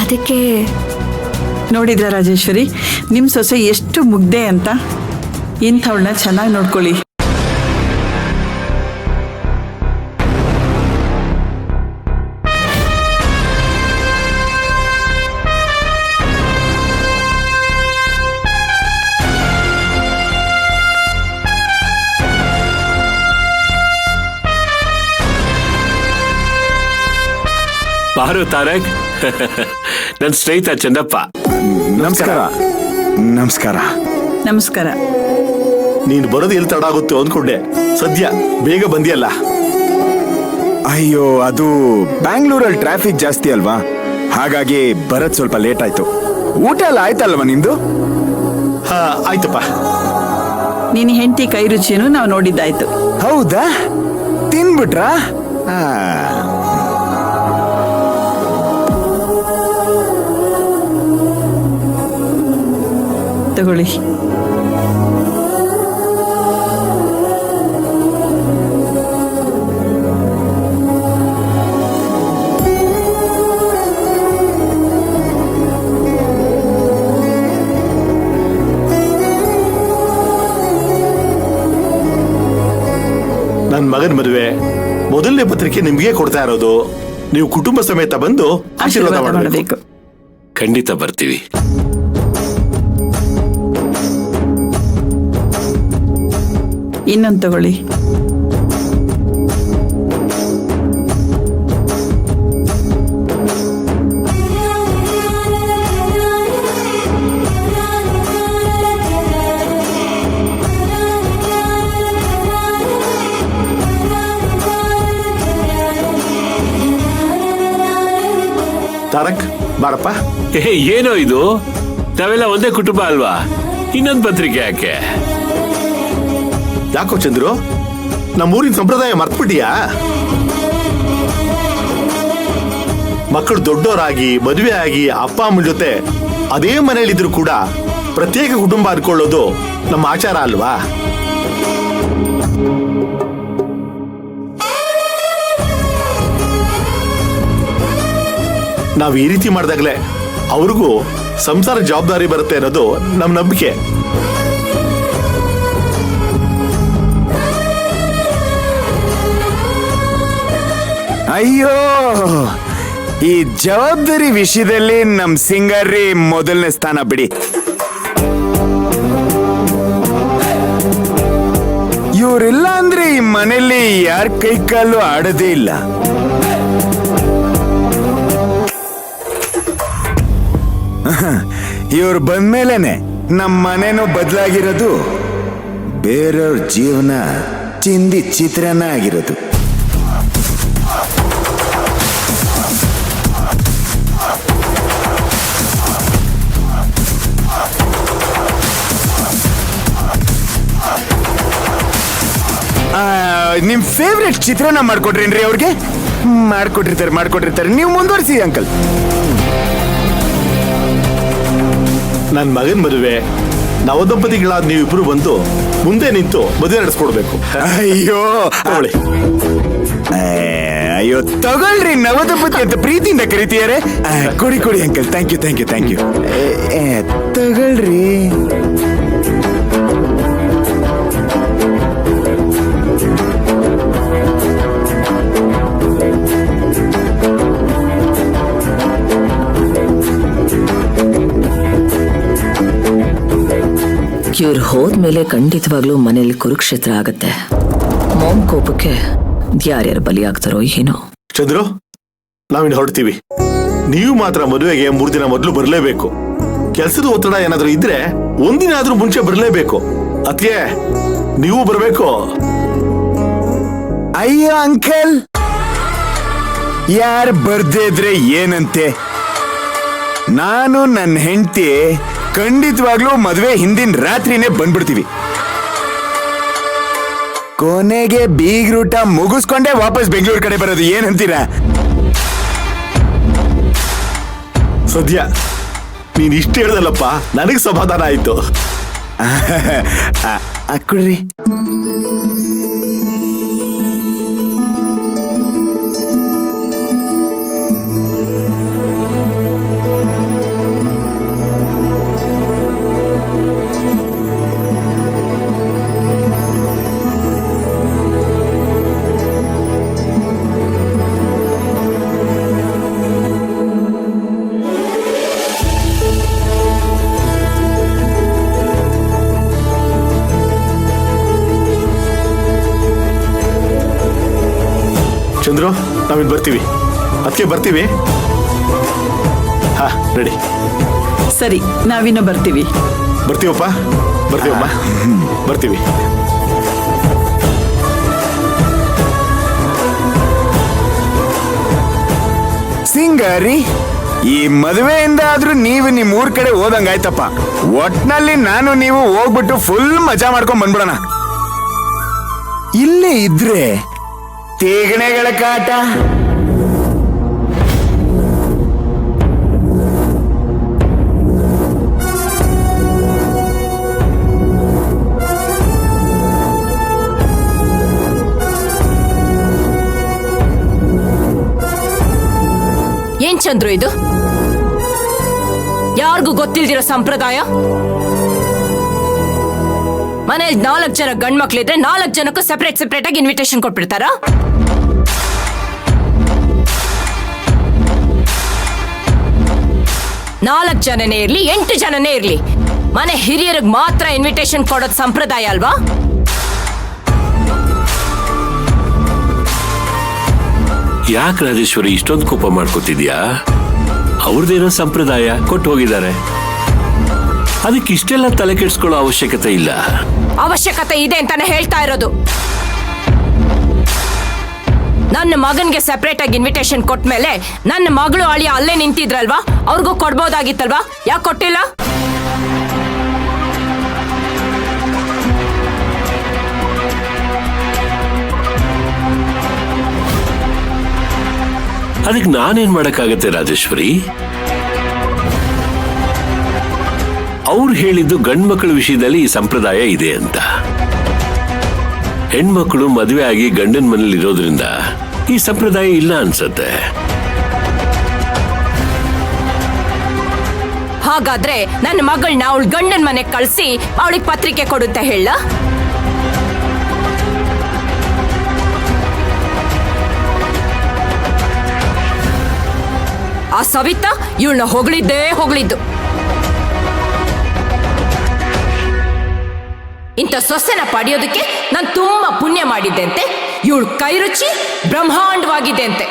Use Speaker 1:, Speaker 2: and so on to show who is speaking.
Speaker 1: ಅದಕ್ಕೆ
Speaker 2: ನೋಡಿದ್ರ ರಾಜೇಶ್ವರಿ, ನಿಮ್ಮ ಸೊಸೆ ಎಷ್ಟು ಮುಗ್ದೆ ಅಂತ. ಇಂಥವಳನ್ನ ಚೆನ್ನಾಗಿ ನೋಡ್ಕೊಳ್ಳಿ.
Speaker 3: ಬಾರು ತಾರಕ್, ನನ್ನ ಸ್ನೇಹಿತ ಚಂದಪ್ಪ.
Speaker 4: ನಮಸ್ಕಾರ. ನಮಸ್ಕಾರ.
Speaker 2: ನಮಸ್ಕಾರ.
Speaker 5: ನೀನು ಬರೋದು ಎಲ್ಲಿ ತಡ ಆಗುತ್ತೆ ಅಂದ್ಕೊಂಡೆ, ಸದ್ಯ ಬೇಗ ಬಂದಿಯಲ್ಲ.
Speaker 4: ಅಯ್ಯೋ, ಅದು ಬ್ಯಾಂಗ್ಳೂರಲ್ಲಿ ಟ್ರಾಫಿಕ್ ಜಾಸ್ತಿ ಅಲ್ವಾ, ಹಾಗಾಗಿ ಬರೋದ್ ಸ್ವಲ್ಪ ಲೇಟ್ ಆಯ್ತು. ಊಟ ಎಲ್ಲ ಆಯ್ತಲ್ವಾ ನಿಮ್ದು?
Speaker 5: ಹಾ, ಆಯ್ತಪ್ಪ.
Speaker 2: ನಿನ್ನ ಹೆಂಡತಿ ಕೈ ರುಚಿಯನ್ನು ನಾವು ನೋಡಿದ್ದಾಯ್ತು.
Speaker 4: ಹೌದಾ? ತಿನ್ಬಿಟ್ರಾ?
Speaker 2: ತಗೊಳ್ಳಿ.
Speaker 5: ನನ್ನ ಮಗನ ಮದುವೆ ಮೊದಲನೇ ಪತ್ರಿಕೆ ನಿಮ್ಗೆ ಕೊಡ್ತಾ ಇರೋದು. ನೀವು ಕುಟುಂಬ ಸಮೇತ ಬಂದು ಆಶೀರ್ವಾದ ಮಾಡಬೇಕು.
Speaker 3: ಖಂಡಿತ ಬರ್ತೀವಿ.
Speaker 2: ಇನ್ನೊಂದು ತಗೊಳ್ಳಿ.
Speaker 5: ತಾರಕ್, ಬಾರಪ್ಪ.
Speaker 3: ಏನೋ ಇದು, ನಾವೆಲ್ಲ ಒಂದೇ ಕುಟುಂಬ ಅಲ್ವಾ, ಇನ್ನೊಂದು ಪತ್ರಿಕೆ ಯಾಕೆ?
Speaker 5: ಯಾಕೋ ಚಂದ್ರು, ನಮ್ಮೂರಿನ ಸಂಪ್ರದಾಯ ಮರ್ತ್ಬಿಟ್ಟಿಯಾ? ಮಕ್ಕಳು ದೊಡ್ಡವರಾಗಿ ಮದುವೆ ಆಗಿ ಅಪ್ಪ ಅಮ್ಮನ ಜೊತೆ ಅದೇ ಮನೆಯಲ್ಲಿದ್ರು ಕೂಡ ಪ್ರತ್ಯೇಕ ಕುಟುಂಬ ಅನ್ಕೊಳ್ಳೋದು ನಮ್ಮ ಆಚಾರ ಅಲ್ವಾ? ನಾವು ಈ ರೀತಿ ಮಾಡಿದಾಗಲೇ ಅವ್ರಿಗೂ ಸಂಸಾರ ಜವಾಬ್ದಾರಿ ಬರುತ್ತೆ ಅನ್ನೋದು ನಮ್ಮ ನಂಬಿಕೆ.
Speaker 4: ಅಯ್ಯೋ, ಈ ಜವಾಬ್ದಾರಿ ವಿಷಯದಲ್ಲಿ ನಮ್ ಸಿಂಗರ್ರಿ ಮೊದಲನೇ ಸ್ಥಾನ ಬಿಡಿ. ಇವರಿಲ್ಲ ಅಂದ್ರೆ ಈ ಮನೆಯಲ್ಲಿ ಯಾರ ಕೈ ಕಾಲು ಆಡೋದೇ ಇಲ್ಲ. ಇವ್ರು ಬಂದ್ಮೇಲೆನೆ ನಮ್ಮ ಮನೆನೂ ಬದಲಾಗಿರೋದು, ಬೇರೆಯವ್ರ ಜೀವನ ಚಿಂದಿ ಚಿತ್ರನ ಆಗಿರೋದು. ನಿಮ್ ಫೇವ್ರೆಟ್ ಚಿತ್ರಾನ್ನ ಮಾಡ್ಕೊಟ್ರೇನ್ರಿ ಅವ್ರಿಗೆ? ಮಾಡ್ಕೊಟ್ಟಿರ್ತಾರೆ. ನೀವು ಮುಂದುವರಿಸಿ ಅಂಕಲ್.
Speaker 5: ನನ್ನ ಮಗನ ಮದುವೆ ನವದಂಪತಿಗಳಾದ ನೀವಿಬ್ರು ಬಂದು ಮುಂದೆ ನಿಂತು ಮದುವೆ ನಡೆಸ್ಕೊಡ್ಬೇಕು.
Speaker 4: ಅಯ್ಯೋ
Speaker 5: ತಗೊಳ್ಳಿ.
Speaker 4: ಅಯ್ಯೋ ತಗೊಳ್ರಿ, ನವದಂಪತಿ ಅಂತ ಪ್ರೀತಿಯಿಂದ ಕರಿತೀಯಾರೆ. ಕೊಡಿ ಅಂಕಲ್. Thank you. ತಗೊಳ್ರಿ.
Speaker 6: ಇವ್ರು ಹೋದ್ಮೇಲೆ ಖಂಡಿತವಾಗ್ಲೂ ಮನೇಲಿ ಕುರುಕ್ಷೇತ್ರ ಆಗತ್ತೆ. ಮಾಮ್ ಕೋಪಕ್ಕೆ ಯಾರ್ಯಾರು ಬಲಿಯಾಗ್ತಾರೋ ಏನೋ.
Speaker 5: ಚಂದ್ರು, ನಾವಿನ್ನು ಹೊರಡ್ತೀವಿ. ನೀವು ಮಾತ್ರ ಮದುವೆಗೆ 3 ದಿನ ಮೊದಲು ಬರಲೇಬೇಕು. ಕೆಲಸದ ಒತ್ತಡ ಏನಾದ್ರೂ ಇದ್ರೆ ಒಂದಿನ ಆದ್ರೂ ಮುಂಚೆ ಬರಲೇಬೇಕು. ಅದಕ್ಕೆ ನೀವು ಬರಬೇಕು.
Speaker 4: ಅಯ್ಯೋ ಅಂಕಲ್, ಯಾರು ಬರ್ದೇ ಇದ್ರೆ ಏನಂತೆ? ನಾನು ನನ್ನ ಹೆಂಡತಿ ಖಂಡಿತವಾಗ್ಲೂ ಮದುವೆ ಹಿಂದಿನ ರಾತ್ರಿನೇ ಬಂದ್ಬಿಡ್ತೀವಿ. ಕೊನೆಗೆ ಬೀಗ್ರೂಟ ಮುಗಿಸ್ಕೊಂಡೇ ವಾಪಸ್ ಬೆಂಗಳೂರು ಕಡೆ ಬರೋದು. ಏನಂತೀರಾ?
Speaker 5: ಸದ್ಯ ನೀನ್ ಇಷ್ಟ ಹೇಳ್ದಲ್ಲಪ್ಪ, ನನಗೆ ಸಮಾಧಾನ ಆಯ್ತು.
Speaker 4: ಕೊಡ್ರಿ.
Speaker 5: ನಾವಿನ್ ಬರ್ತೀವಿ. ಅದಕ್ಕೆ ಬರ್ತೀವಿ. ಹಾ, ರೆಡಿ.
Speaker 2: ಸರಿ, ನಾವಿನ್ನು ಬರ್ತೀವಿ.
Speaker 5: ಬರ್ತೀವಪ್ಪ, ಬರ್ತೀವಮ್ಮ, ಬರ್ತೀವಿ.
Speaker 4: ಸಿಂಗಾರಿ, ಈ ಮದುವೆಯಿಂದ ಆದ್ರೂ ನೀವು ನಿಮ್ ಊರ್ ಕಡೆ ಹೋದಂಗಾಯ್ತಪ್ಪ. ಒಟ್ನಲ್ಲಿ ನಾನು ನೀವು ಹೋಗ್ಬಿಟ್ಟು ಫುಲ್ ಮಜಾ ಮಾಡ್ಕೊಂಡ್ ಬಂದ್ಬಿಡೋಣ. ಇಲ್ಲೇ ಇದ್ರೆ ತೇಗಣೆಗಳ ಕಾಟ.
Speaker 6: ಏನ್ ಚಂದ್ರು ಇದು? ಯಾರಿಗೂ ಗೊತ್ತಿಲ್ದಿರೋ ಸಂಪ್ರದಾಯ. ಮನೇಲಿ 4 ಜನ ಗಂಡ್ ಮಕ್ಳಿದ್ರೆ 4 ಜನಕ್ಕೂ ಸೆಪರೇಟ್ ಆಗಿ ಇನ್ವಿಟೇಷನ್ ಕೊಟ್ಬಿಡ್ತಾರ. ನಾಲ್ಕು ಜನನೇ ಇರ್ಲಿ 8 ಜನನೇ ಇರ್ಲಿ, ಮನೆ ಹಿರಿಯರಿಗೆ ಮಾತ್ರ ಇನ್ವಿಟೇಷನ್ ಕೊಡೋದು ಸಂಪ್ರದಾಯ ಅಲ್ವಾ?
Speaker 3: ಯಾಕೆ ರಾಜೇಶ್ವರಿ ಇಷ್ಟೊಂದು ಕೋಪ ಮಾಡ್ಕೋತಿದ್ಯಾ? ಅವ್ರದ್ದೇನೋ ಸಂಪ್ರದಾಯ ಕೊಟ್ಟು ಹೋಗಿದ್ದಾರೆ, ಅದಕ್ಕೆ ಇಷ್ಟೆಲ್ಲ ತಲೆ ಕೆಡಿಸ್ಕೊಳ್ಳೋ ಅವಶ್ಯಕತೆ ಇಲ್ಲ.
Speaker 6: ಅವಶ್ಯಕತೆ ಇದೆ ಅಂತಾನೆ ಹೇಳ್ತಾ ಇರೋದು. ನನ್ನ ಮಗನ್ಗೆ ಸೆಪರೇಟ್ ಆಗಿ ಇನ್ವಿಟೇಷನ್ ಕೊಟ್ಮೇಲೆ ನನ್ನ ಮಗಳು ಅಳಿಯ ಅಲ್ಲೇ ನಿಂತಿದ್ರಲ್ವಾ, ಅವ್ರಿಗೂ ಕೊಡ್ಬೋದಾಗಿತ್ತಲ್ವಾ? ಯಾಕೆ ಕೊಟ್ಟಿಲ್ಲ?
Speaker 3: ಅದಕ್ಕೆ ನಾನೇನ್ ಮಾಡಕ್ಕಾಗತ್ತೆ ರಾಜೇಶ್ವರಿ? ಅವ್ರು ಹೇಳಿದ್ದು ಗಂಡ್ಮಕ್ಳ ವಿಷಯದಲ್ಲಿ ಈ ಸಂಪ್ರದಾಯ ಇದೆ ಅಂತ. ಹೆಣ್ಮಕ್ಳು ಮದುವೆ ಆಗಿ ಗಂಡನ ಮನೇಲಿ ಇರೋದ್ರಿಂದ ಈ ಸಂಪ್ರದಾಯ ಇಲ್ಲ ಅನ್ಸತ್ತೆ.
Speaker 6: ಹಾಗಾದ್ರೆ ನನ್ನ ಮಗಳನ್ನ ಅವಳ ಗಂಡನ ಮನೆಗೆ ಕಳಿಸಿ ಅವಳಿಗೆ ಪತ್ರಿಕೆ ಕೊಡುತ್ತೆ ಹೇಳ? ಆ ಸವಿತಾ ಇವಳನ್ನ ಹೊಗಳಿದ್ದು. ಇಂಥ ಸೊಸೆನ ಪಡೆಯೋದಕ್ಕೆ ನಾನು ತುಂಬಾ ಪುಣ್ಯ ಮಾಡಿದ್ದೆ ಅಂತೆ. ಇವಳು ಕೈ ರುಚಿ ಬ್ರಹ್ಮಾಂಡವಾಗಿದೆ ಅಂತೆ.